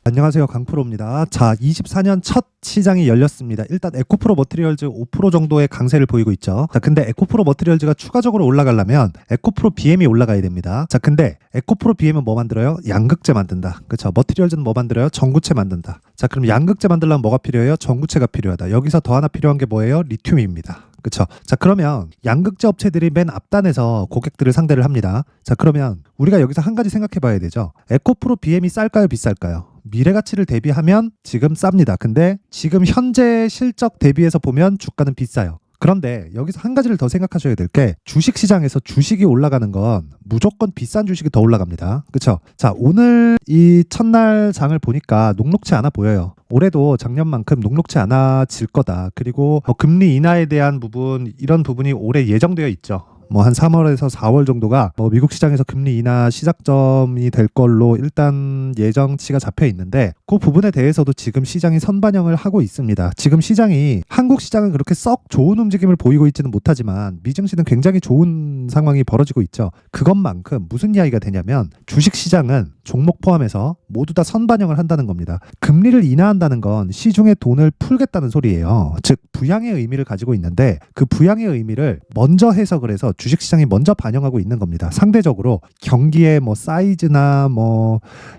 안녕하세요. 강프로입니다. 자, 24년 첫 시장이 열렸습니다. 일단 에코프로 머티리얼즈 5% 정도의 강세를 보이고 있죠. 자, 근데 에코프로 머티리얼즈가 추가적으로 올라가려면 에코프로 BM이 올라가야 됩니다. 자, 근데 에코프로 BM은 뭐 만들어요? 양극재 만든다. 그렇죠. 머티리얼즈는 뭐 만들어요? 전구체 만든다. 자, 그럼 양극재 만들려면 뭐가 필요해요? 전구체가 필요하다. 여기서 더 하나 필요한 게 뭐예요? 리튬입니다. 그렇죠. 자, 그러면 양극재 업체들이 맨 앞단에서 고객들을 상대를 합니다. 자, 그러면 우리가 여기서 한 가지 생각해 봐야 되죠. 에코프로 BM이 쌀까요, 비쌀까요? 미래 가치를 대비하면 지금 쌉니다. 근데 지금 현재 실적 대비해서 보면 주가는 비싸요. 그런데 여기서 한 가지를 더 생각하셔야 될 게 주식시장에서 주식이 올라가는 건 무조건 비싼 주식이 더 올라갑니다. 그렇죠? 자, 오늘 이 첫날 장을 보니까 녹록치 않아 보여요. 올해도 작년만큼 녹록치 않아질 거다. 그리고 금리 인하에 대한 부분, 이런 부분이 올해 예정되어 있죠. 뭐 한 3월에서 4월 정도가 미국 시장에서 금리 인하 시작점이 될 걸로 일단 예정치가 잡혀 있는데, 그 부분에 대해서도 지금 시장이 선반영을 하고 있습니다. 지금 시장이, 한국 시장은 그렇게 썩 좋은 움직임을 보이고 있지는 못하지만 미증시는 굉장히 좋은 상황이 벌어지고 있죠. 그것만큼 무슨 이야기가 되냐면 주식 시장은 종목 포함해서 모두 다 선반영을 한다는 겁니다. 금리를 인하한다는 건 시중에 돈을 풀겠다는 소리예요. 즉 부양의 의미를 가지고 있는데, 그 부양의 의미를 먼저 해석을 해서 주식시장이 먼저 반영하고 있는 겁니다. 상대적으로 경기의 사이즈나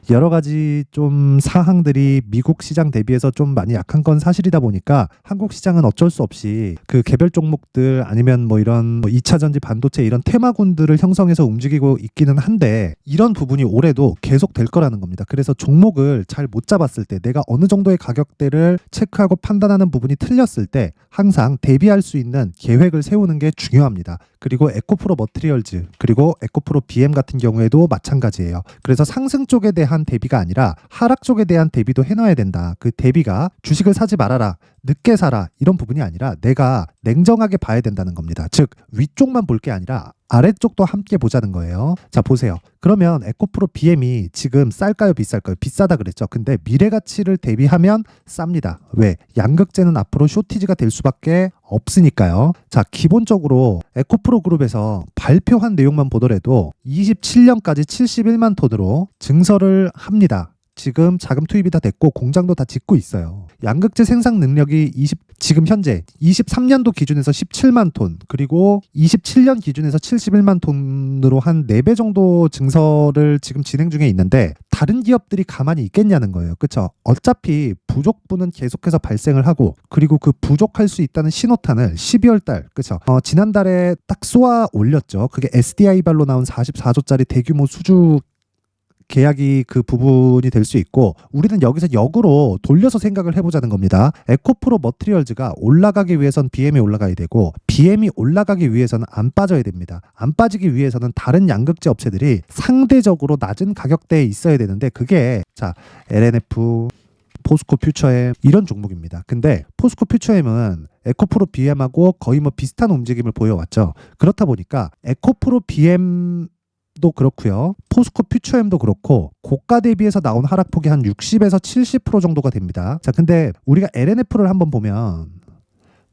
여러 가지 좀 사항들이 미국 시장 대비해서 좀 많이 약한 건 사실이다 보니까 한국 시장은 어쩔 수 없이 그 개별 종목들 아니면 이런 2차전지 반도체 이런 테마군들을 형성해서 움직이고 있기는 한데, 이런 부분이 올해도 계속 될 거라는 겁니다. 그래서 종목을 잘 못 잡았을 때, 내가 어느 정도의 가격대를 체크하고 판단하는 부분이 틀렸을 때 항상 대비할 수 있는 계획을 세우는 게 중요합니다. 그리고 에코프로 머티리얼즈, 그리고 에코프로 BM 같은 경우에도 마찬가지예요. 그래서 상승 쪽에 대한 대비가 아니라 하락 쪽에 대한 대비도 해놔야 된다. 그 대비가 주식을 사지 말아라, 늦게 사라, 이런 부분이 아니라 내가 냉정하게 봐야 된다는 겁니다. 즉 위쪽만 볼 게 아니라 아래쪽도 함께 보자는 거예요. 자, 보세요. 그러면 에코프로 BM이 지금 쌀까요, 비쌀까요? 비싸다 그랬죠. 근데 미래 가치를 대비하면 쌉니다. 왜? 양극재는 앞으로 쇼티지가 될 수밖에 없으니까요. 자, 기본적으로 에코프로 그룹에서 발표한 내용만 보더라도 27년까지 71만 톤으로 증설을 합니다. 지금 자금 투입이 다 됐고 공장도 다 짓고 있어요. 양극재 생산 능력이 지금 현재 23년도 기준에서 17만 톤, 그리고 27년 기준에서 71만 톤으로 한 4배 정도 증설을 지금 진행 중에 있는데, 다른 기업들이 가만히 있겠냐는 거예요. 그렇죠? 어차피 부족분은 계속해서 발생을 하고, 그리고 그 부족할 수 있다는 신호탄을 12월 달, 그렇죠? 지난달에 딱 쏘아 올렸죠. 그게 SDI 발로 나온 44조짜리 대규모 수주 계약이 그 부분이 될 수 있고, 우리는 여기서 역으로 돌려서 생각을 해보자는 겁니다. 에코프로 머티리얼즈가 올라가기 위해선 BM이 올라가야 되고, BM이 올라가기 위해서는 안 빠져야 됩니다. 안 빠지기 위해서는 다른 양극재 업체들이 상대적으로 낮은 가격대에 있어야 되는데, 그게 자, LNF, 포스코 퓨처엠 이런 종목입니다. 근데 포스코 퓨처엠은 에코프로 BM하고 거의 비슷한 움직임을 보여왔죠. 그렇다 보니까 에코프로 BM 도 그렇고요. 포스코 퓨처엠도 그렇고 고가 대비해서 나온 하락폭이 한 60에서 70% 정도가 됩니다. 자, 근데 우리가 LNF를 한번 보면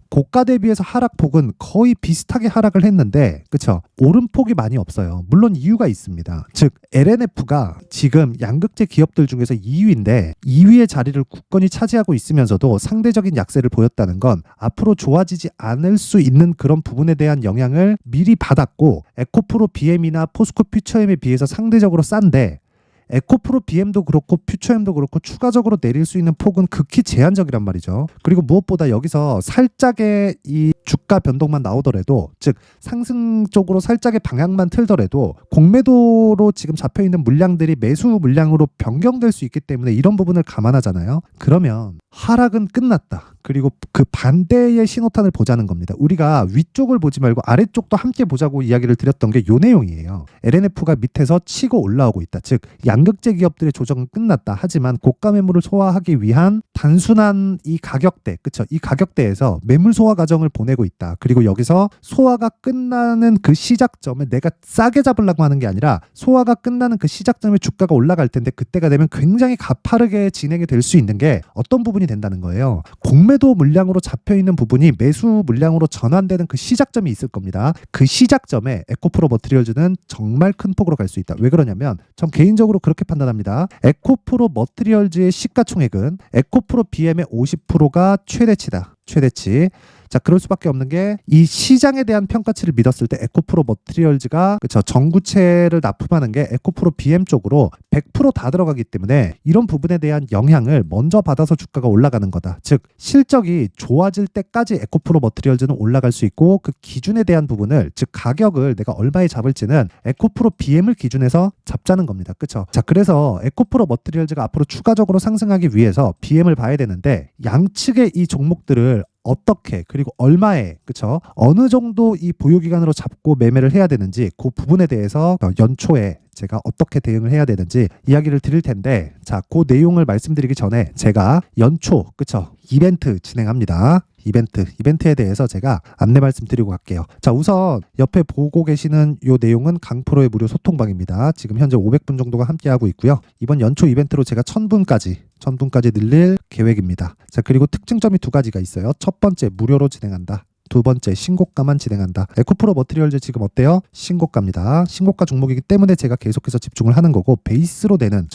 고가 대비해서 하락폭은 거의 비슷하게 하락을 했는데, 그쵸? 오름폭이 많이 없어요. 물론 이유가 있습니다. 즉 LNF가 지금 양극재 기업들 중에서 2위인데 2위의 자리를 굳건히 차지하고 있으면서도 상대적인 약세를 보였다는 건 앞으로 좋아지지 않을 수 있는 그런 부분에 대한 영향을 미리 받았고, 에코프로 BM이나 포스코 퓨처엠에 비해서 상대적으로 싼데, 에코프로 BM도 그렇고 퓨처엠도 그렇고 추가적으로 내릴 수 있는 폭은 극히 제한적이란 말이죠. 그리고 무엇보다 여기서 살짝의 이 주가 변동만 나오더라도, 즉 상승 쪽으로 살짝의 방향만 틀더라도 공매도로 지금 잡혀있는 물량들이 매수 물량으로 변경될 수 있기 때문에 이런 부분을 감안하잖아요. 그러면 하락은 끝났다. 그리고 그 반대의 신호탄을 보자는 겁니다. 우리가 위쪽을 보지 말고 아래쪽도 함께 보자고 이야기를 드렸던 게 요 내용이에요. LNF가 밑에서 치고 올라오고 있다. 즉 양극재 기업들의 조정은 끝났다. 하지만 고가 매물을 소화하기 위한 단순한 이 가격대, 그쵸? 이 가격대에서 매물 소화 과정을 보내고 있다. 그리고 여기서 소화가 끝나는 그 시작점에 내가 싸게 잡으려고 하는 게 아니라, 소화가 끝나는 그 시작점에 주가가 올라갈 텐데, 그때가 되면 굉장히 가파르게 진행이 될 수 있는 게 어떤 부분이 된다는 거예요. 공매도 물량으로 잡혀있는 부분이 매수 물량으로 전환되는 그 시작점이 있을 겁니다. 그 시작점에 에코프로 머티리얼즈는 정말 큰 폭으로 갈 수 있다. 왜 그러냐면 전 개인적으로 그렇게 판단합니다. 에코프로 머티리얼즈의 시가총액은 에코프로 BM의 50%가 최대치다. 최대치. 자, 그럴 수밖에 없는 게 이 시장에 대한 평가치를 믿었을 때 에코프로 머티리얼즈가 그쵸 전구체를 납품하는 게 에코프로 BM 쪽으로 100% 다 들어가기 때문에 이런 부분에 대한 영향을 먼저 받아서 주가가 올라가는 거다. 즉 실적이 좋아질 때까지 에코프로 머티리얼즈는 올라갈 수 있고 그 기준에 대한 부분을 즉 가격을 내가 얼마에 잡을지는 에코프로 BM을 기준해서 잡자는 겁니다. 그쵸? 자, 그래서 에코프로 머티리얼즈가 앞으로 추가적으로 상승하기 위해서 BM을 봐야 되는데 양측의 이 종목들을 어떻게 그리고 얼마에 그쵸 어느 정도 이 보유기간으로 잡고 매매를 해야 되는지 그 부분에 대해서 연초에 제가 어떻게 대응을 해야 되는지 이야기를 드릴 텐데 자, 그 내용을 말씀드리기 전에 제가 연초 그쵸 이벤트 진행합니다. 이벤트에 대해서 제가 안내 말씀드리고 갈게요. 자, 우선 옆에 보고 계시는 이 내용은 강프로의 무료 소통방입니다. 지금 현재 500분 정도가 함께하고 있고요. 이번 연초 이벤트로 제가 1000분까지 늘릴 계획입니다. 자, 그리고 특징점이 두 가지가 있어요. 첫 번째, 무료로 진행한다. 두 번째, 신고가만 진행한다. 에코프로 머티리얼즈 지금 어때요? 신고가입니다. 신고가 종목이기 때문에 제가 계속해서 집중을 하는 거고 베이스로 되는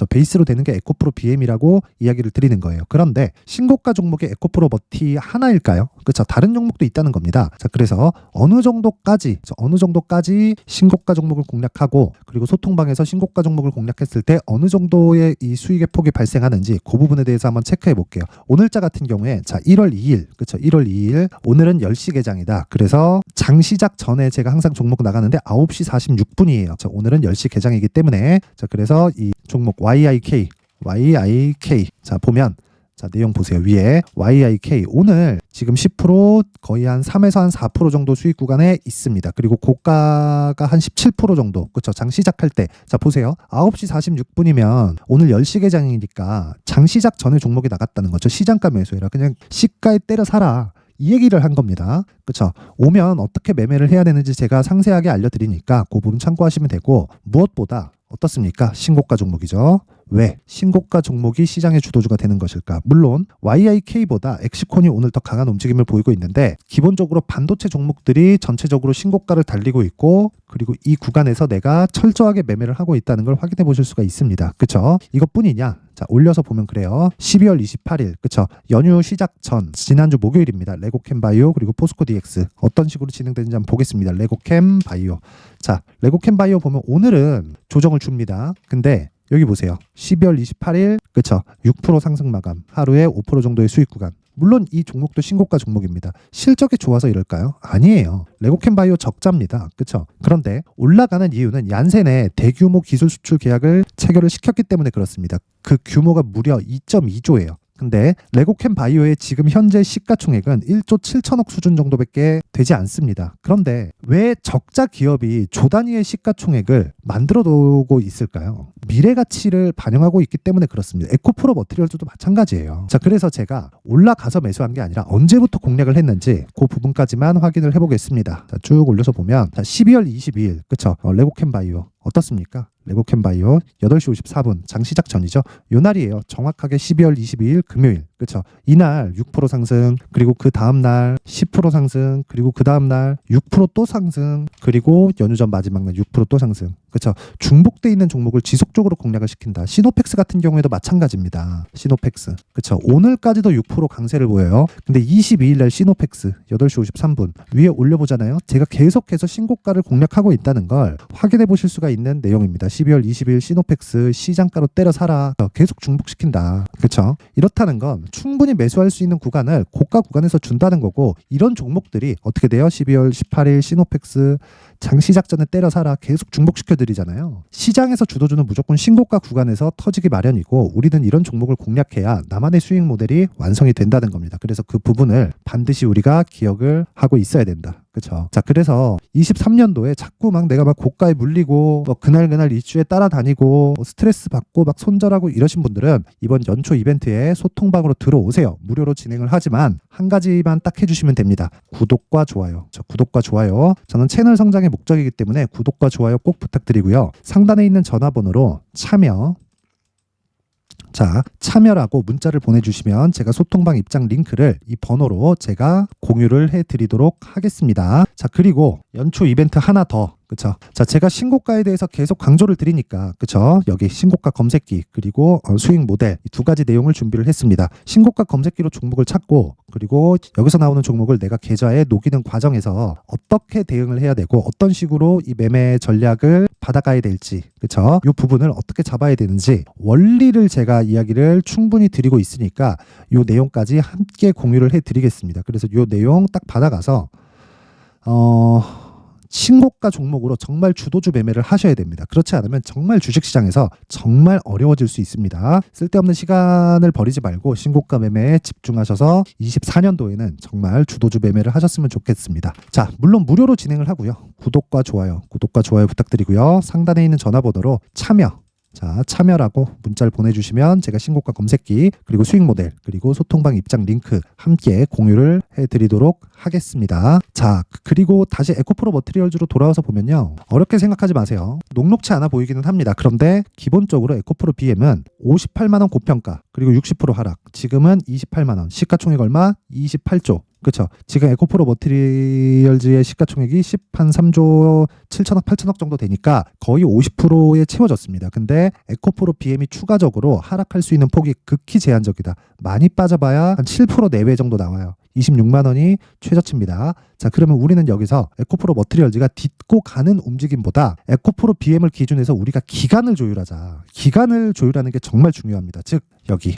게 에코프로 BM이라고 이야기를 드리는 거예요. 그런데 신고가 종목이 에코프로 머티 하나일까요? 그렇죠. 다른 종목도 있다는 겁니다. 자, 그래서 어느 정도까지 신고가 종목을 공략하고 그리고 소통방에서 신고가 종목을 공략했을 때 어느 정도의 이 수익의 폭이 발생하는지 그 부분에 대해서 한번 체크해 볼게요. 오늘자 같은 경우에 자, 1월 2일 그렇죠. 1월 2일 오늘은 10시 개장이다. 그래서 장 시작 전에 제가 항상 종목 나가는데 9시 46분이에요. 자, 오늘은 10시 개장이기 때문에 자, 그래서 이 종목 YIK 자, 보면 자, 내용 보세요. 위에 YIK 오늘 지금 10% 거의 한 3에서 한 4% 정도 수익 구간에 있습니다. 그리고 고가가 한 17% 정도. 그렇죠. 장 시작할 때. 자, 보세요. 9시 46분이면 오늘 10시 개장이니까 장 시작 전에 종목이 나갔다는 거죠. 시장가 매수해라. 그냥 시가에 때려 사라. 이 얘기를 한 겁니다. 그렇죠? 오면 어떻게 매매를 해야 되는지 제가 상세하게 알려드리니까 그 부분 참고하시면 되고 무엇보다 어떻습니까? 신고가 종목이죠. 왜? 신고가 종목이 시장의 주도주가 되는 것일까? 물론 YIK보다 엑시콘이 오늘 더 강한 움직임을 보이고 있는데 기본적으로 반도체 종목들이 전체적으로 신고가를 달리고 있고 그리고 이 구간에서 내가 철저하게 매매를 하고 있다는 걸 확인해 보실 수가 있습니다. 그쵸? 이것뿐이냐? 자, 올려서 보면 그래요. 12월 28일 그쵸? 연휴 시작 전 지난주 목요일입니다. 레고캠 바이오 그리고 포스코 DX 어떤 식으로 진행되는지 한번 보겠습니다. 레고캠 바이오. 자, 레고캠 바이오 보면 오늘은 조정을 줍니다. 근데 여기 보세요. 12월 28일 그쵸? 6% 상승 마감. 하루에 5% 정도의 수익 구간. 물론 이 종목도 신고가 종목입니다. 실적이 좋아서 이럴까요? 아니에요. 레고캠 바이오 적자입니다. 그쵸? 그런데 올라가는 이유는 얀센의 대규모 기술 수출 계약을 체결을 시켰기 때문에 그렇습니다. 그 규모가 무려 2.2조예요. 근데 레고캠 바이오의 지금 현재 시가총액은 1조 7천억 수준 정도밖에 되지 않습니다. 그런데 왜 적자 기업이 조 단위의 시가총액을 만들어 두고 있을까요? 미래 가치를 반영하고 있기 때문에 그렇습니다. 에코프로 머티리얼즈도 마찬가지예요. 자, 그래서 제가 올라가서 매수한 게 아니라 언제부터 공략을 했는지 그 부분까지만 확인을 해보겠습니다. 자, 쭉 올려서 보면 자, 12월 22일 그쵸? 레고캠 바이오 어떻습니까? 레고캠 바이오 8시 54분 장 시작 전이죠. 요 날이에요. 정확하게 12월 22일 금요일. 그렇죠? 이날 6% 상승, 그리고 그 다음 날 10% 상승, 그리고 그 다음 날 6% 또 상승, 그리고 연휴 전 마지막 날 6% 또 상승. 그렇죠? 중복돼 있는 종목을 지속적으로 공략을 시킨다. 시노펙스 같은 경우에도 마찬가지입니다. 시노펙스. 그렇죠? 오늘까지도 6% 강세를 보여요. 근데 22일 날 시노펙스 8시 53분 위에 올려보잖아요. 제가 계속해서 신고가를 공략하고 있다는 걸 확인해 보실 수가 있는 내용입니다. 12월 20일 시노펙스 시장가로 때려 사라. 계속 중복시킨다. 그렇죠? 이렇다는 건 충분히 매수할 수 있는 구간을 고가 구간에서 준다는 거고, 이런 종목들이 어떻게 돼요? 12월 18일 시노펙스 장 시작 전에 때려 사라 계속 중복시켜 드리잖아요. 시장에서 주도주는 무조건 신고가 구간에서 터지기 마련이고, 우리는 이런 종목을 공략해야 나만의 수익 모델이 완성이 된다는 겁니다. 그래서 그 부분을 반드시 우리가 기억을 하고 있어야 된다. 그렇죠? 자, 그래서 23년도에 자꾸 막 내가 막 고가에 물리고 그날 이슈에 따라다니고 스트레스 받고 막 손절하고 이러신 분들은 이번 연초 이벤트에 소통방으로 들어오세요. 무료로 진행을 하지만 한 가지만 딱 해주시면 됩니다. 구독과 좋아요. 구독과 좋아요. 저는 채널 성장의 목적이기 때문에 구독과 좋아요 꼭 부탁드리고요. 상단에 있는 전화번호로 참여라고 문자를 보내주시면 제가 소통방 입장 링크를 이 번호로 제가 공유를 해드리도록 하겠습니다. 자, 그리고 연초 이벤트 하나 더. 그쵸? 자, 제가 신고가에 대해서 계속 강조를 드리니까, 그쵸? 여기 신고가 검색기, 그리고 수익 모델, 이 두 가지 내용을 준비를 했습니다. 신고가 검색기로 종목을 찾고, 그리고 여기서 나오는 종목을 내가 계좌에 녹이는 과정에서 어떻게 대응을 해야 되고, 어떤 식으로 이 매매 전략을 받아가야 될지, 그쵸? 이 부분을 어떻게 잡아야 되는지, 원리를 제가 이야기를 충분히 드리고 있으니까, 이 내용까지 함께 공유를 해드리겠습니다. 그래서 이 내용 딱 받아가서, 신고가 종목으로 정말 주도주 매매를 하셔야 됩니다. 그렇지 않으면 정말 주식시장에서 정말 어려워질 수 있습니다. 쓸데없는 시간을 버리지 말고 신고가 매매에 집중하셔서 24년도에는 정말 주도주 매매를 하셨으면 좋겠습니다. 자, 물론 무료로 진행을 하고요. 구독과 좋아요 부탁드리고요. 상단에 있는 전화번호로 참여라고 문자를 보내주시면 제가 신고가 검색기, 그리고 수익 모델, 그리고 소통방 입장 링크 함께 공유를 해드리도록 하겠습니다. 자, 그리고 다시 에코프로 머티리얼즈로 돌아와서 보면요, 어렵게 생각하지 마세요. 녹록치 않아 보이기는 합니다. 그런데 기본적으로 에코프로 BM은 58만원 고평가, 그리고 60% 하락, 지금은 28만원, 시가총액 얼마? 28조. 그렇죠. 지금 에코프로 머티리얼즈의 시가총액이 3조 7천억 8천억 정도 되니까 거의 50%에 채워졌습니다. 근데 에코프로 BM이 추가적으로 하락할 수 있는 폭이 극히 제한적이다. 많이 빠져봐야 한 7% 내외 정도 나와요. 26만 원이 최저치입니다. 자, 그러면 우리는 여기서 에코프로 머티리얼즈가 딛고 가는 움직임보다 에코프로 BM을 기준해서 우리가 기간을 조율하자. 기간을 조율하는 게 정말 중요합니다. 즉 여기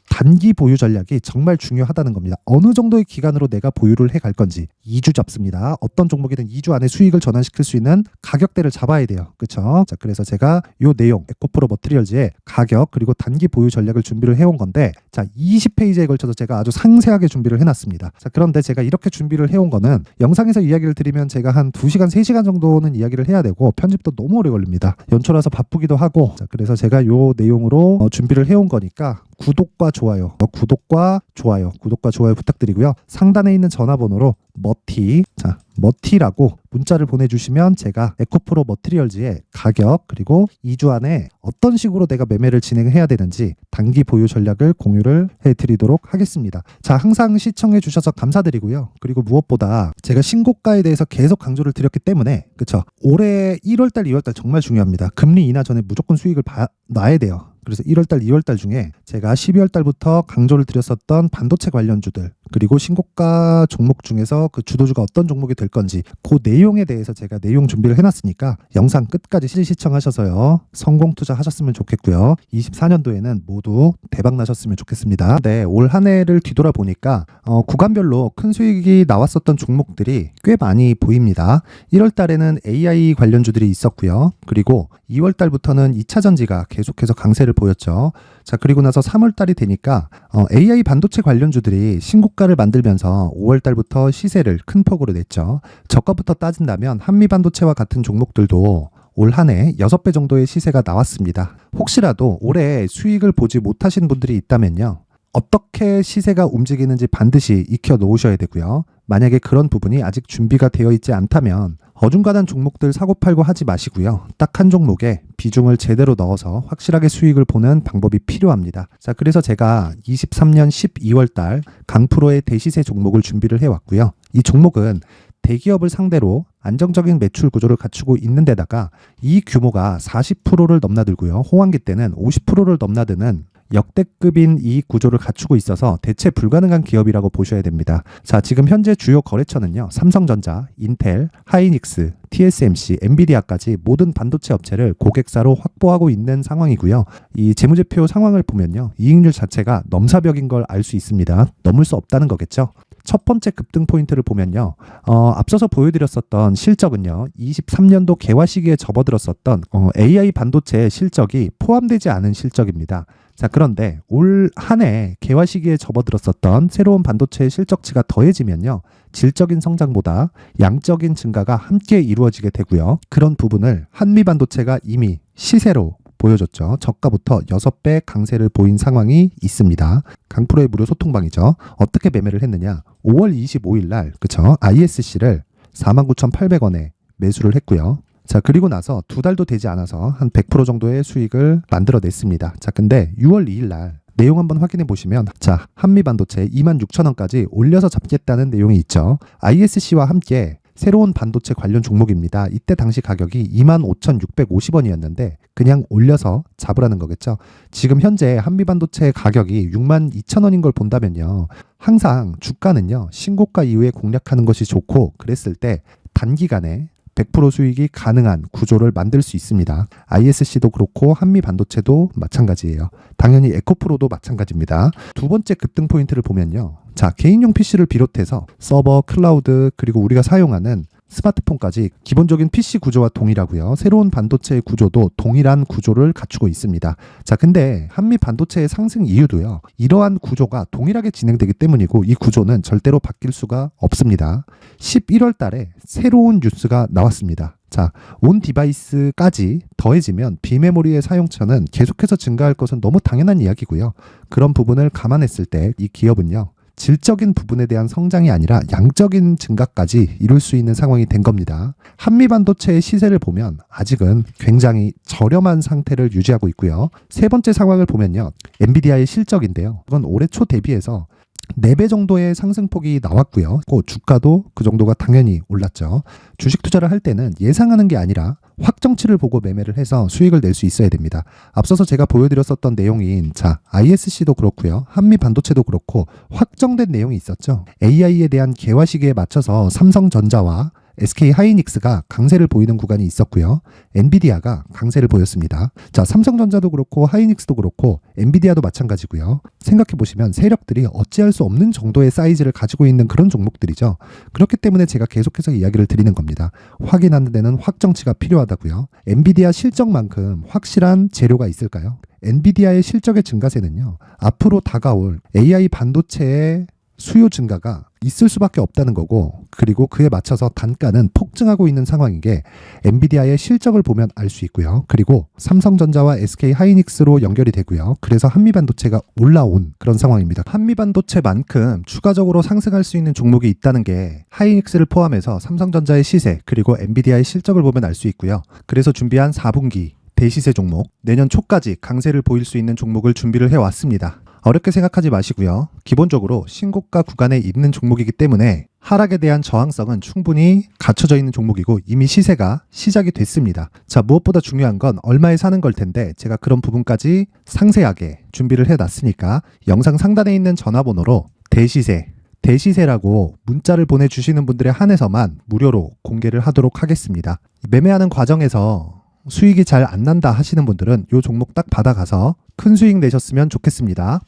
단기 보유 전략이 정말 중요하다는 겁니다. 어느 정도의 기간으로 내가 보유를 해갈 건지. 2주 잡습니다. 어떤 종목이든 2주 안에 수익을 전환시킬 수 있는 가격대를 잡아야 돼요. 그렇죠? 자, 그래서 제가 이 내용 에코프로 머티리얼즈의 가격, 그리고 단기 보유 전략을 준비를 해온 건데, 자, 20페이지에 걸쳐서 제가 아주 상세하게 준비를 해놨습니다. 자, 그런데 제가 이렇게 준비를 해온 거는 영상에서 이야기를 드리면 제가 한 2시간 3시간 정도는 이야기를 해야 되고 편집도 너무 오래 걸립니다. 연초라서 바쁘기도 하고. 자, 그래서 제가 이 내용으로 준비를 해온 거니까 구독과 좋아요 부탁드리고요. 상단에 있는 전화번호로 머티라고 문자를 보내주시면 제가 에코프로 머티리얼즈의 가격, 그리고 2주 안에 어떤 식으로 내가 매매를 진행해야 되는지 단기 보유 전략을 공유를 해드리도록 하겠습니다. 자, 항상 시청해 주셔서 감사드리고요. 그리고 무엇보다 제가 신고가에 대해서 계속 강조를 드렸기 때문에, 그쵸, 올해 1월달 2월달 정말 중요합니다. 금리 인하 전에 무조건 수익을 놔야 돼요. 그래서 1월달, 2월달 중에 제가 12월달부터 강조를 드렸었던 반도체 관련주들, 그리고 신고가 종목 중에서 그 주도주가 어떤 종목이 될 건지 그 내용에 대해서 제가 내용 준비를 해놨으니까 영상 끝까지 실시청하셔서요, 성공 투자하셨으면 좋겠고요. 24년도에는 모두 대박 나셨으면 좋겠습니다. 네, 올 한 해를 뒤돌아보니까 구간별로 큰 수익이 나왔었던 종목들이 꽤 많이 보입니다. 1월달에는 AI 관련주들이 있었고요. 그리고 2월달부터는 2차전지가 계속해서 강세를 보였죠. 자, 그리고 나서 3월달이 되니까 AI 반도체 관련주들이 신고가를 만들면서 5월달부터 시세를 큰 폭으로 냈죠. 저가부터 따진다면 한미반도체와 같은 종목들도 올 한 해 6배 정도의 시세가 나왔습니다. 혹시라도 올해 수익을 보지 못하신 분들이 있다면요, 어떻게 시세가 움직이는지 반드시 익혀 놓으셔야 되고요. 만약에 그런 부분이 아직 준비가 되어 있지 않다면 어중간한 종목들 사고팔고 하지 마시고요. 딱 한 종목에 비중을 제대로 넣어서 확실하게 수익을 보는 방법이 필요합니다. 자, 그래서 제가 23년 12월 달 강프로의 대시세 종목을 준비를 해왔고요. 이 종목은 대기업을 상대로 안정적인 매출 구조를 갖추고 있는 데다가 이 규모가 40%를 넘나들고요. 호황기 때는 50%를 넘나드는 역대급인 이익 구조를 갖추고 있어서 대체 불가능한 기업이라고 보셔야 됩니다. 자, 지금 현재 주요 거래처는요, 삼성전자, 인텔, 하이닉스, TSMC, 엔비디아까지 모든 반도체 업체를 고객사로 확보하고 있는 상황이고요. 이 재무제표 상황을 보면요, 이익률 자체가 넘사벽인 걸 알 수 있습니다. 넘을 수 없다는 거겠죠. 첫 번째 급등 포인트를 보면요, 앞서서 보여드렸었던 실적은요, 23년도 개화 시기에 접어들었었던 AI 반도체의 실적이 포함되지 않은 실적입니다. 자, 그런데 올 한 해 개화 시기에 접어들었었던 새로운 반도체의 실적치가 더해지면요, 질적인 성장보다 양적인 증가가 함께 이루어지게 되고요. 그런 부분을 한미반도체가 이미 시세로 보여줬죠. 저가부터 6배 강세를 보인 상황이 있습니다. 강프로의 무료 소통방이죠. 어떻게 매매를 했느냐? 5월 25일 날, 그쵸? ISC를 49,800원에 매수를 했고요. 자, 그리고 나서 2달도 되지 않아서 한 100% 정도의 수익을 만들어냈습니다. 자, 근데 6월 2일 날 내용 한번 확인해 보시면, 자, 한미반도체 26,000원까지 올려서 잡겠다는 내용이 있죠. ISC와 함께 새로운 반도체 관련 종목입니다. 이때 당시 가격이 25,650원이었는데 그냥 올려서 잡으라는 거겠죠. 지금 현재 한미반도체 가격이 62,000원인 걸 본다면요. 항상 주가는요. 신고가 이후에 공략하는 것이 좋고 그랬을 때 단기간에 100% 수익이 가능한 구조를 만들 수 있습니다. ISC도 그렇고 한미반도체도 마찬가지예요. 당연히 에코프로도 마찬가지입니다. 두 번째 급등 포인트를 보면요. 자, 개인용 PC를 비롯해서 서버, 클라우드, 그리고 우리가 사용하는 스마트폰까지 기본적인 PC 구조와 동일하고요. 새로운 반도체의 구조도 동일한 구조를 갖추고 있습니다. 자, 근데 한미 반도체의 상승 이유도요. 이러한 구조가 동일하게 진행되기 때문이고 이 구조는 절대로 바뀔 수가 없습니다. 11월 달에 새로운 뉴스가 나왔습니다. 자, 온 디바이스까지 더해지면 비메모리의 사용처는 계속해서 증가할 것은 너무 당연한 이야기고요. 그런 부분을 감안했을 때 이 기업은요. 질적인 부분에 대한 성장이 아니라 양적인 증가까지 이룰 수 있는 상황이 된 겁니다. 한미반도체의 시세를 보면 아직은 굉장히 저렴한 상태를 유지하고 있고요. 세 번째 상황을 보면요. 엔비디아의 실적인데요. 이건 올해 초 대비해서 4배 정도의 상승폭이 나왔고요. 주가도 그 정도가 당연히 올랐죠. 주식 투자를 할 때는 예상하는 게 아니라 확정치를 보고 매매를 해서 수익을 낼 수 있어야 됩니다. 앞서서 제가 보여드렸었던 내용인 ISC도 그렇고요. 한미반도체도 그렇고 확정된 내용이 있었죠. AI에 대한 개화 시기에 맞춰서 삼성전자와 SK 하이닉스가 강세를 보이는 구간이 있었고요. 엔비디아가 강세를 보였습니다. 자, 삼성전자도 그렇고 하이닉스도 그렇고 엔비디아도 마찬가지고요. 생각해 보시면 세력들이 어찌할 수 없는 정도의 사이즈를 가지고 있는 그런 종목들이죠. 그렇기 때문에 제가 계속해서 이야기를 드리는 겁니다. 확인하는 데는 확정치가 필요하다고요. 엔비디아 실적만큼 확실한 재료가 있을까요? 엔비디아의 실적의 증가세는요. 앞으로 다가올 AI 반도체의 수요 증가가 있을 수밖에 없다는 거고, 그리고 그에 맞춰서 단가는 폭증하고 있는 상황인 게 엔비디아의 실적을 보면 알 수 있고요. 그리고 삼성전자와 SK 하이닉스로 연결이 되고요. 그래서 한미반도체가 올라온 그런 상황입니다. 한미반도체만큼 추가적으로 상승할 수 있는 종목이 있다는 게 하이닉스를 포함해서 삼성전자의 시세 그리고 엔비디아의 실적을 보면 알 수 있고요. 그래서 준비한 4분기 대시세 종목, 내년 초까지 강세를 보일 수 있는 종목을 준비를 해왔습니다. 어렵게 생각하지 마시고요. 기본적으로 신고가 구간에 있는 종목이기 때문에 하락에 대한 저항성은 충분히 갖춰져 있는 종목이고 이미 시세가 시작이 됐습니다. 자, 무엇보다 중요한 건 얼마에 사는 걸 텐데 제가 그런 부분까지 상세하게 준비를 해놨으니까 영상 상단에 있는 전화번호로 대시세라고 문자를 보내주시는 분들에 한해서만 무료로 공개를 하도록 하겠습니다. 매매하는 과정에서 수익이 잘 안 난다 하시는 분들은 이 종목 딱 받아가서 큰 수익 내셨으면 좋겠습니다.